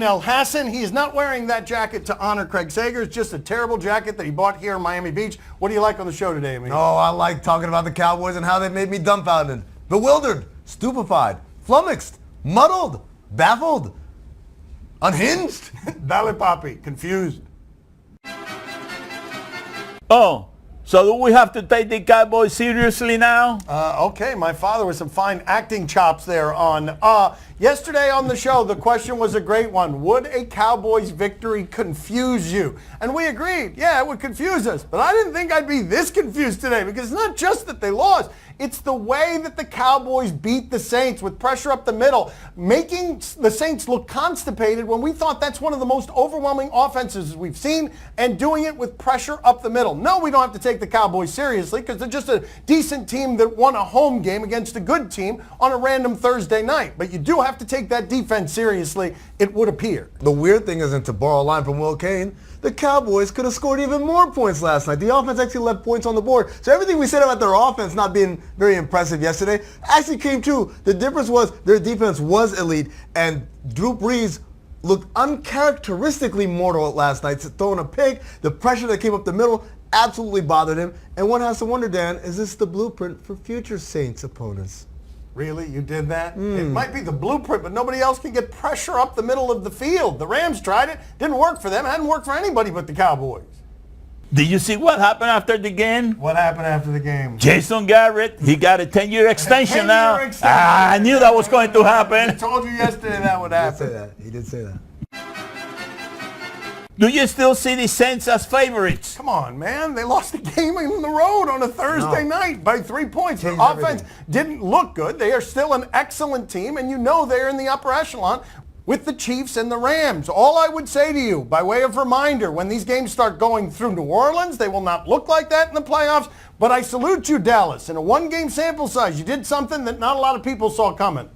El Hassan, he is not wearing that jacket to honor Craig Sager. It's just a terrible jacket that he bought here in Miami Beach. What do you like on the show today, Amin? Oh, I like talking about the Cowboys and how they made me dumbfounded, bewildered, stupefied, flummoxed, muddled, baffled, unhinged. Dale Papi, confused. Oh, so do we have to take the Cowboys seriously now? Okay, my father with some fine acting chops there on. Yesterday on the show, the question was a great one. Would a Cowboys victory confuse you? And we agreed, yeah, it would confuse us. But I didn't think I'd be this confused today because it's not just that they lost. It's the way that the Cowboys beat the Saints with pressure up the middle, making the Saints look constipated when we thought that's one of the most overwhelming offenses we've seen, and doing it with pressure up the middle. No, we don't have to take the Cowboys seriously because they're just a decent team that won a home game against a good team on a random Thursday night. But you do have to take that defense seriously, it would appear. The weird thing is, and to borrow a line from Will Kane, the Cowboys could have scored even more points last night. The offense actually left points on the board. So everything we said about their offense not being very impressive yesterday actually came true. The difference was their defense was elite, and Drew Brees looked uncharacteristically mortal last night, throwing a pick. The pressure that came up the middle absolutely bothered him. And one has to wonder, Dan, is this the blueprint for future Saints opponents? Really? You did that? It might be the blueprint, but nobody else can get pressure up the middle of the field. The Rams tried it. Didn't work for them. It hadn't worked for anybody but the Cowboys. Did you see what happened after the game? What happened after the game? Jason Garrett, he got a 10-year extension now. Extension. I knew that was going to happen. I told you yesterday that would happen. He did say that. Do you still see the Saints as favorites? Come on, man. They lost the game on the road on a Thursday night by 3 points. Their Changed offense didn't look good. They are still an excellent team, and you know they're in the upper echelon with the Chiefs and the Rams. All I would say to you, by way of reminder, when these games start going through New Orleans, they will not look like that in the playoffs. But I salute you, Dallas. In a one-game sample size, you did something that not a lot of people saw coming.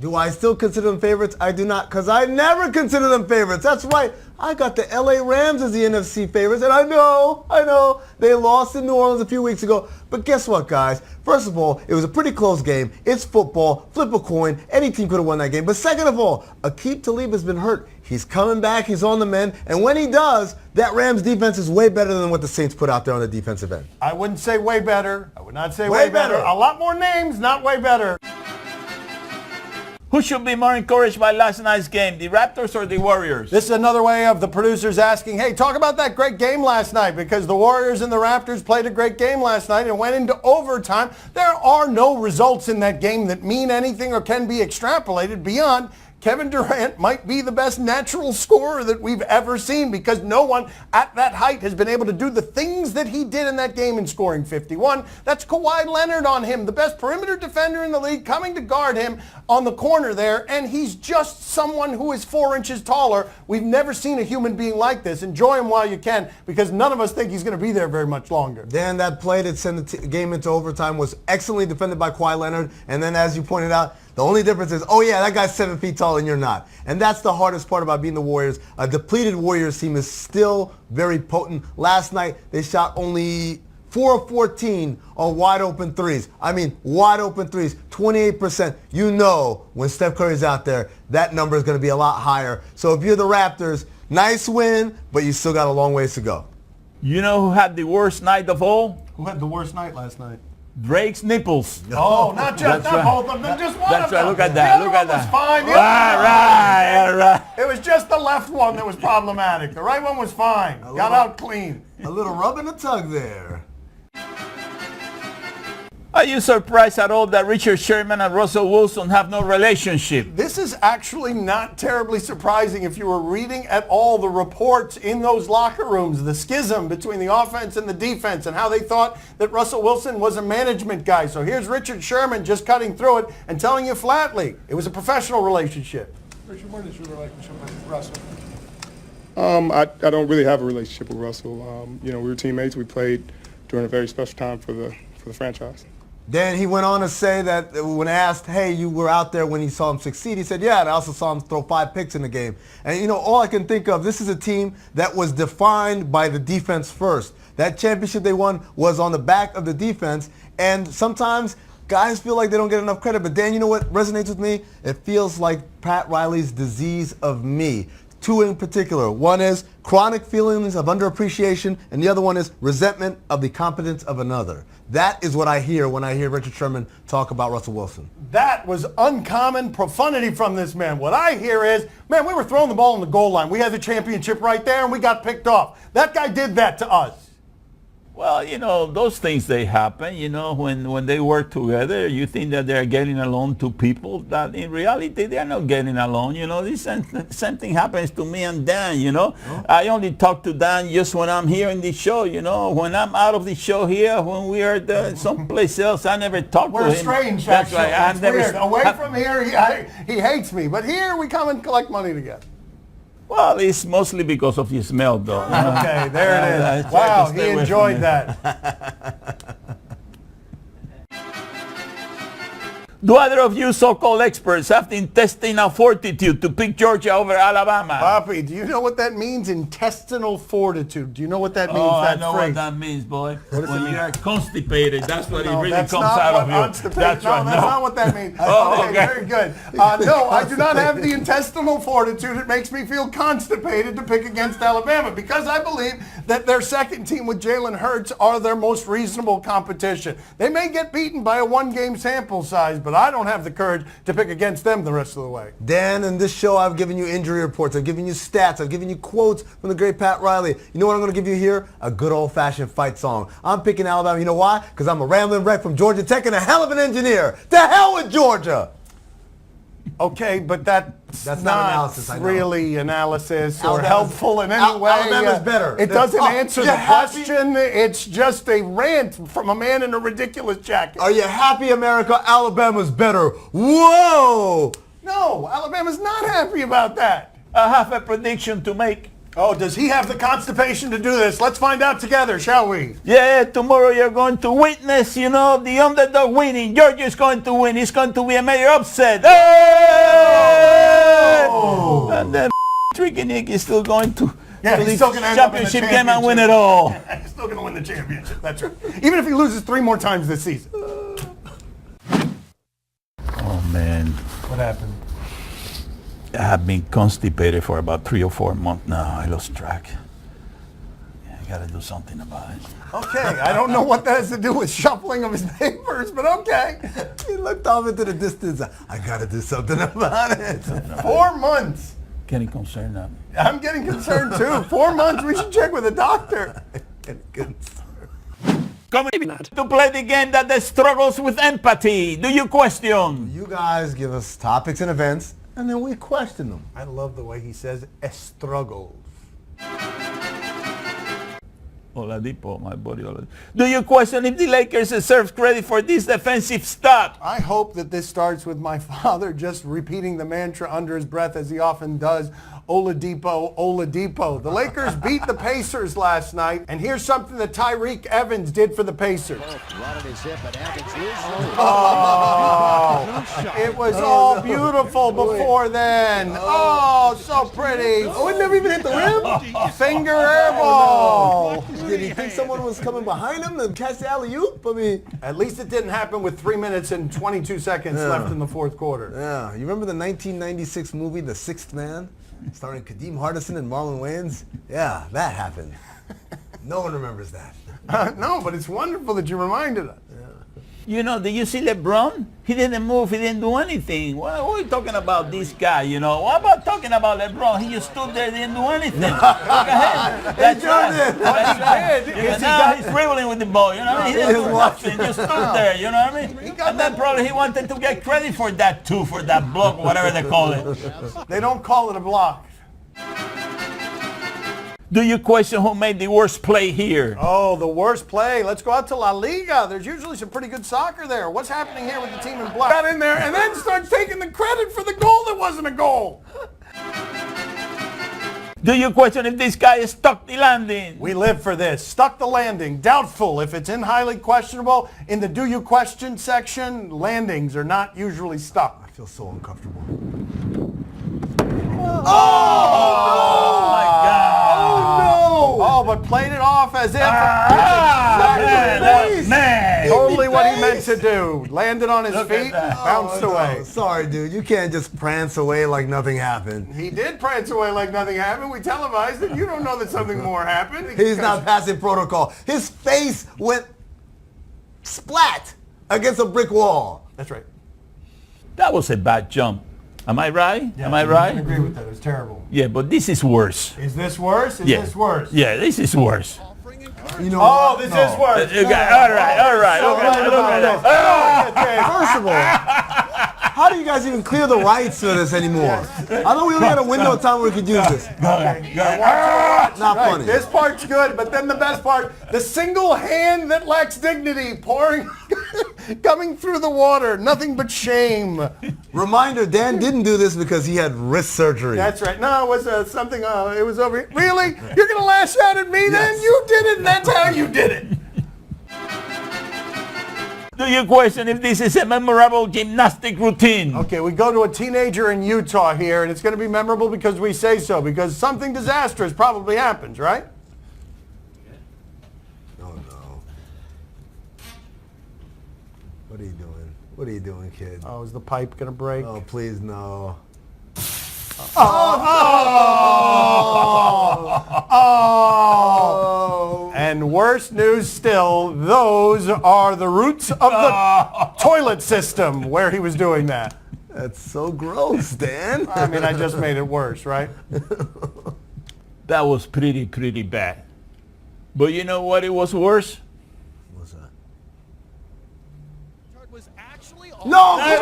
Do I still consider them favorites? I do not, because I never consider them favorites. That's right. I got the LA Rams as the NFC favorites, and I know, they lost in New Orleans a few weeks ago. But guess what, guys? First of all, it was a pretty close game. It's football. Flip a coin. Any team could have won that game. But second of all, Aqib Talib has been hurt. He's coming back. He's on the mend. And when he does, that Rams defense is way better than what the Saints put out there on the defensive end. I wouldn't say way better. I would not say way better. A lot more names, not way better. Who should be more encouraged by last night's game, the Raptors or the Warriors? This is another way of the producers asking, hey, talk about that great game last night, because the Warriors and the Raptors played a great game last night and went into overtime. There are no results in that game that mean anything or can be extrapolated beyond Kevin Durant might be the best natural scorer that we've ever seen, because no one at that height has been able to do the things that he did in that game in scoring 51. That's Kawhi Leonard on him, the best perimeter defender in the league, coming to guard him on the corner there, and he's just someone who is 4 inches taller. We've never seen a human being like this. Enjoy him while you can, because none of us think he's going to be there very much longer. Dan, that play that sent the game into overtime was excellently defended by Kawhi Leonard, and then as you pointed out, the only difference is, oh yeah, that guy's 7 feet tall and you're not. And that's the hardest part about being the Warriors. A depleted Warriors team is still very potent. Last night, they shot only 4 of 14 on wide open threes. I mean, wide open threes, 28%. You know when Steph Curry's out there, that number is going to be a lot higher. So if you're the Raptors, nice win, but you still got a long ways to go. You know who had the worst night of all? Who had the worst night last night? Drake's nipples. Oh, not just That's right. both of them, just one That's of them. right. Look at that. The Look other at one that. was fine. The other one Right. It was just the left one that was problematic. The right one was fine. Got out clean. A little rub and a tug there. Are you surprised at all that Richard Sherman and Russell Wilson have no relationship? This is actually not terribly surprising if you were reading at all the reports in those locker rooms, the schism between the offense and the defense, and how they thought that Russell Wilson was a management guy. So here's Richard Sherman just cutting through it and telling you flatly, it was a professional relationship. Richard, what is your relationship with Russell? I don't really have a relationship with Russell. We were teammates. We played during a very special time for the franchise. Dan, he went on to say that when asked, hey, you were out there when he saw him succeed, he said, yeah, and I also saw him throw 5 picks in the game. And, all I can think of, this is a team that was defined by the defense first. That championship they won was on the back of the defense, and sometimes guys feel like they don't get enough credit. But Dan, you know what resonates with me? It feels like Pat Riley's disease of me. Two in particular. One is chronic feelings of underappreciation, and the other one is resentment of the competence of another. That is what I hear when I hear Richard Sherman talk about Russell Wilson. That was uncommon profanity from this man. What I hear is, man, we were throwing the ball on the goal line. We had the championship right there, and we got picked off. That guy did that to us. Well, you know, those things, they happen. You know, when they work together, you think that they're getting along, two people that in reality they are not getting along. You know, this same thing happens to me and Dan, you know. Oh. I only talk to Dan just when I'm here in the show, you know. When I'm out of the show here, when we are someplace else, I never talk to him. We're strange, That's actually. right. It's weird. Away from here, he hates me. But here, we come and collect money together. Well, it's mostly because of the smell, though. Okay, there it is. Wow, he enjoyed that. Do either of you so-called experts have the intestinal fortitude to pick Georgia over Alabama? Papi, do you know what that means? Intestinal fortitude. Do you know what that means? Oh, that I know phrase? what that means, boy. When you are constipated, that's what it really that's comes not out what of you. constipated. That's right. That's not what that means. Oh, okay, very good. No, I do not have the intestinal fortitude. It makes me feel constipated to pick against Alabama because I believe that their second team with Jalen Hurts are their most reasonable competition. They may get beaten by a one-game sample size, but I don't have the courage to pick against them the rest of the way. Dan, in this show, I've given you injury reports. I've given you stats. I've given you quotes from the great Pat Riley. You know what I'm going to give you here? A good old-fashioned fight song. I'm picking Alabama. You know why? Because I'm a rambling wreck from Georgia Tech and a hell of an engineer. To hell with Georgia! Okay, but that's not not analysis, I know. really analysis or Alabama's- helpful in any way. Alabama's better. It doesn't answer the happy? question. It's just a rant from a man in a ridiculous jacket. Are you happy, America? Alabama's better. Whoa! No, Alabama's not happy about that. I have a prediction to make. Oh, does he have the constipation to do this? Let's find out together, shall we? Yeah, tomorrow you're going to witness, you know, the underdog winning. Georgia is going to win. It's going to be a major upset. Hey! Oh. And then Tricky Nick is still going to he's still going to end up in the championship game and win it championship. all. He's still going to win the championship. That's right. Even if he loses 3 more times this season. Oh, man. What happened? I have been constipated for about 3 or 4 months now. I lost track. I got to do something about it. Okay, I don't know what that has to do with shuffling of his papers, but okay. He looked off into the distance. I got to do something about it. 4 months. Getting concerned now. I'm getting concerned too. 4 months. We should check with a doctor. Coming to play the game that struggles with empathy. Do you question? You guys give us topics and events, and then we question them. I love the way he says struggles. Oladipo, my body. Do you question if the Lakers deserve credit for this defensive stop? I hope that this starts with my father just repeating the mantra under his breath as he often does. Oladipo, Oladipo. The Lakers beat the Pacers last night, and here's something that Tyreek Evans did for the Pacers. Oh, it was all beautiful before then. Oh, so pretty. Oh, it never even hit the rim? Finger air ball. Did he think someone was coming behind him to catch the alley-oop? I mean, At least it didn't happen with 3 minutes and 22 seconds left in the fourth quarter. yeah. You remember the 1996 movie, The Sixth Man? Starring Kadeem Hardison and Marlon Wayans? Yeah, that happened. No one remembers that. No, but it's wonderful that you reminded us. You know, did you see LeBron? He didn't move. He didn't do anything. What are we talking about this guy, you know? What about talking about LeBron? He just stood there, didn't do anything. Look ahead. That's right. That's right. Is he Now he's dribbling with the ball, you know what I mean? He didn't do nothing. Just stood there, you know what I mean? And then probably he wanted to get credit for that too, for that block, whatever they call it. They don't call it a block. Do you question who made the worst play here? Oh, the worst play. Let's go out to La Liga. There's usually some pretty good soccer there. What's happening here with the team in black? Got in there and then starts taking the credit for the goal that wasn't a goal. Do you question if this guy is stuck the landing? We live for this. Stuck the landing. Doubtful. If it's in highly questionable, in the do you question section, landings are not usually stuck. I feel so uncomfortable. Oh my God. Oh, but played it off as if Man, totally what he meant to to do. Landed on his feet, bounced away. No, sorry, dude. You can't just prance away like nothing happened. He did prance away like nothing happened. We televised it. You don't know that something more happened. He's not passing protocol. His face went splat against a brick wall. That's right. That was a bad jump. Am I right? Yeah, Am I I right? agree with that. It was terrible. Yeah, but this is worse. Is this worse? Is Yeah. this worse? Yeah, this is worse. You know Oh, what? this No. is worse. All right. So right about this. First of all, how do you guys even clear the rights for this anymore? I know we only had a window of time where we could use this. Watch. Not funny. This part's good, but then the best part, the single hand that lacks dignity pouring, coming through the water, nothing but shame. Reminder, Dan didn't do this because he had wrist surgery. That's right. No, it was something, it was over here. Really? You're going to lash out at me then? Yes. You did it, and that's how you did it. Do you question if this is a memorable gymnastic routine? Okay, we go to a teenager in Utah here, and it's going to be memorable because we say so, because something disastrous probably happens, right? Oh, no. What are you doing? What are you doing, kid? Oh, is the pipe going to break? Oh, please, no. Oh! And worse news still, those are the roots of the toilet system where he was doing that. That's so gross, Dan. I mean, I just made it worse, right? That was pretty bad. But you know what? It was worse. What's that? No! He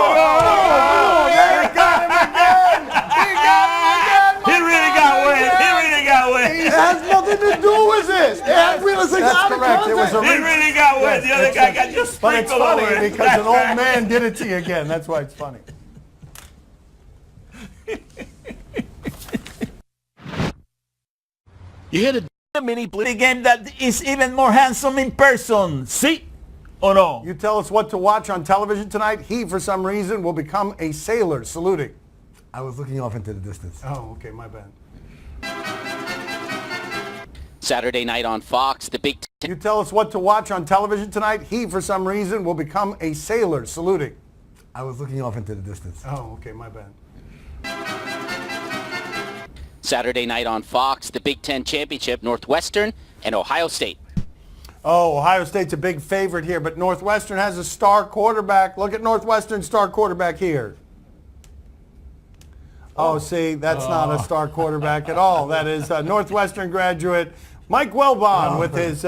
got him again! He got him again! He really got wet. He really got wet. It has nothing to do with it. It has realistic That's correct. It was a He really got wet. The other guy got just But it's sprinkled over funny it. because an old man did it to you again. That's why it's funny. You hit a mini game that is even more handsome in person. See? Or no? You tell us what to watch on television tonight. He, for some reason, will become a sailor saluting. I was looking off into the distance. Oh, okay, my bad. Saturday night on Fox, the Big Ten. You tell us what to watch on television tonight. He, for some reason, will become a sailor saluting. I was looking off into the distance. Oh, okay, my bad. Saturday night on Fox, the Big Ten Championship, Northwestern and Ohio State. Oh, Ohio State's a big favorite here, but Northwestern has a star quarterback. Look at Northwestern's star quarterback here. Oh, see, that's not a star quarterback at all. That is a Northwestern graduate, Mike Wilbon, with his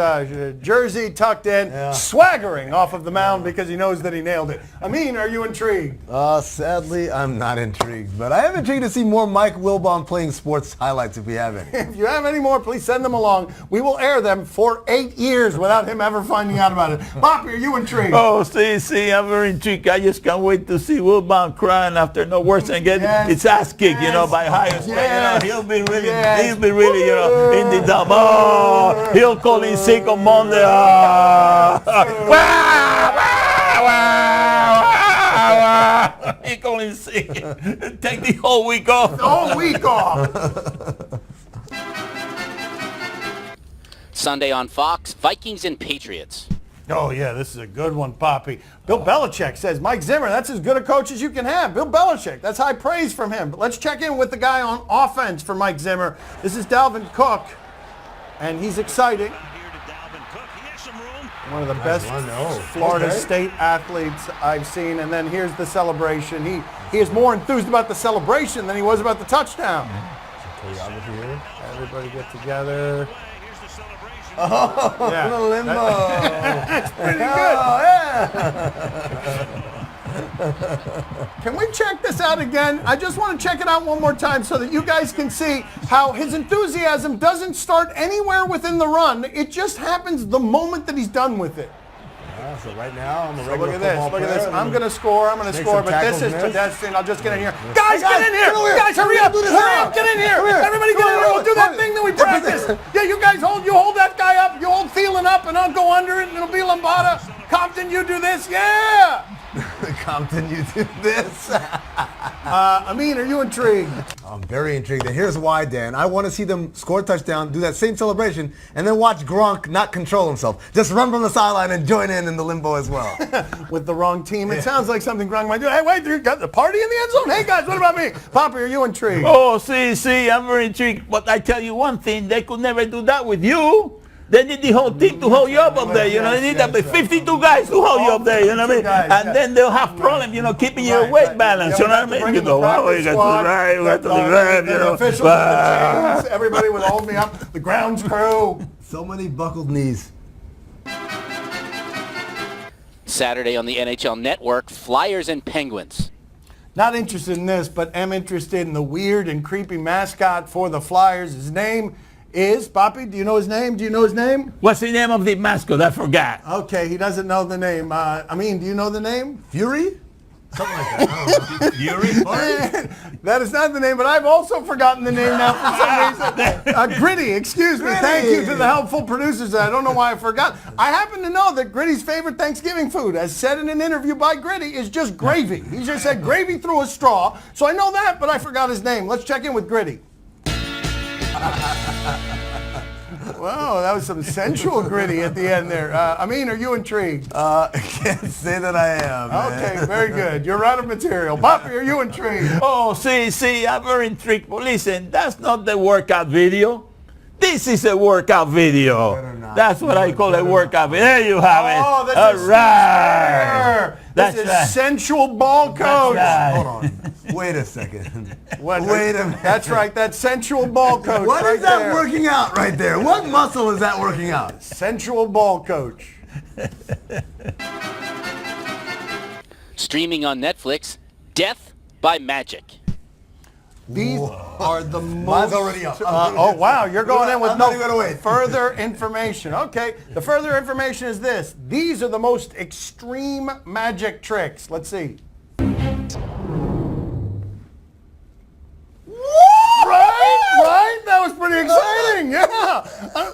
jersey tucked in, swaggering off of the mound because he knows that he nailed it. Amin, are you intrigued? Sadly, I'm not intrigued, but I am intrigued to see more Mike Wilbon playing sports highlights if we haven't. If you have any more, please send them along. We will air them for 8 years without him ever finding out about it. Boppy, are you intrigued? Oh, see, I'm very intrigued. I just can't wait to see Wilbon crying after no worse and get its ass kicked, by Ohio State. Yes. He'll be really, Yes. in the dump. Oh, he'll call in sick on Monday. He call in sick. Take the whole week off. All week off. Sunday on Fox, Vikings and Patriots. Oh, yeah, this is a good one, Poppy. Bill Belichick says, Mike Zimmer, that's as good a coach as you can have. Bill Belichick, that's high praise from him. But let's check in with the guy on offense for Mike Zimmer. This is Dalvin Cook, and he's exciting. One of the best Florida State athletes I've seen. And then here's the celebration. He is more enthused about the celebration than he was about the touchdown. Everybody get together. Oh, Yeah. the limbo. That's pretty good. Can we check this out again? I just want to check it out one more time so that you guys can see how his enthusiasm doesn't start anywhere within the run. It just happens the moment that he's done with it. So right now, I'm a So regular look at this. football Look at this. player. I'm going to score. I'm going to Make score. some But this tackles is missed. pedestrian. I'll just get in here. Guys, get in here. come here. Guys, hurry up. Do this Hurry now. up. Get in here. Come here. Everybody get Come in here. here. We'll do that Come thing that we here. practiced. Yeah, you guys hold that guy up. You hold Thielen up and I'll go under it and it'll be Lambada. Compton, you do this. Yeah. Compton, you do this. Amin, are you intrigued? I'm very intrigued. And here's why, Dan. I want to see them score a touchdown, do that same celebration, and then watch Gronk not control himself. Just run from the sideline and join in the limbo as well. With the wrong team. It sounds like something Gronk might do. Hey, wait, you got the party in the end zone? Hey, guys, what about me? Poppy, are you intrigued? Oh, see, I'm very intrigued. But I tell you one thing, they could never do that with you. They need the whole team to hold you up there, you know. They need 52 guys to hold you up there, you know what I mean? And then they'll have problems, you know, keeping your weight balance, you know what I mean? You go, oh, you got to the right, you got to the left, you know. Officials, the chains, everybody would hold me up. The grounds crew. So many buckled knees. Saturday on the NHL Network, Flyers and Penguins. Not interested in this, but am interested in the weird and creepy mascot for the Flyers. His name is, Poppy, do you know his name? Do you know his name? What's the name of the mascot? I forgot. Okay, he doesn't know the name. Amin, do you know the name? Fury? Something like that. I don't know. Fury? That is not the name, but I've also forgotten the name now for some reason. Gritty, excuse me. Thank you to the helpful producers. I don't know why I forgot. I happen to know that Gritty's favorite Thanksgiving food, as said in an interview by Gritty, is just gravy. He just said gravy through a straw. So I know that, but I forgot his name. Let's check in with Gritty. Wow, that was some sensual Gritty at the end there. Amin, are you intrigued? I can't say that I am. Okay, very good. You're out of material. Poppy, are you intrigued? Oh, see, I'm very intrigued. But listen, that's not the workout video. This is a workout video. Better not. That's what I call a workout video. There you have it. Oh, that's all right. This That's is right. sensual ball coach. That's right. Hold on. Wait a second. What? Wait a minute. That's right. That's sensual ball coach. What right is that there. working out right there? What muscle is that working out? Sensual ball coach. Streaming on Netflix, Death by Magic. These are the most. Mine's already up. Oh wow, you're going in with I'm no not even gonna wait. further information. Okay, the further information is this: these are the most extreme magic tricks. Let's see. Right? That was pretty exciting. Yeah.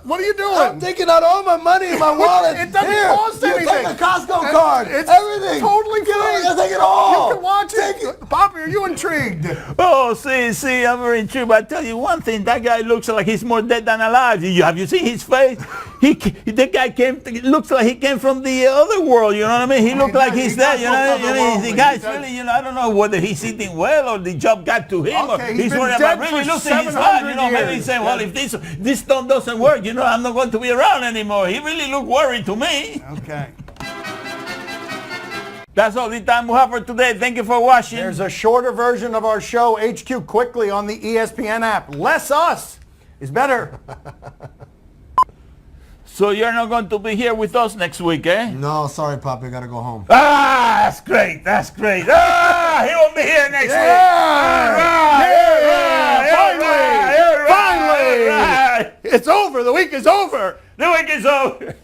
What are you doing? I'm taking out all my money in my wallet. It doesn't Here, cost you anything. Take a Costco card. It's everything. totally free. I take it all. You can watch it. Poppy, are you intrigued? Oh, see, I'm very intrigued. But I tell you one thing, that guy looks like he's more dead than alive. Have you seen his face? The guy looks like he came from the other world, you know what I mean? He looked like he's dead, you know? The guy's really, I don't know whether he's eating well or the job got to him Okay, or he's he's been worried dead about for really losing his life, 700 maybe years. he's saying, well, if this stuff doesn't work, I'm not going to be around anymore. He really looked worried to me. Okay. That's all the time we have for today. Thank you for watching. There's a shorter version of our show, HQ Quickly, on the ESPN app. Less us is better. So you're not going to be here with us next week, eh? No, sorry, Poppy. I gotta go home. That's great. He won't be here next week. Finally! It's over. The week is over. The week is over.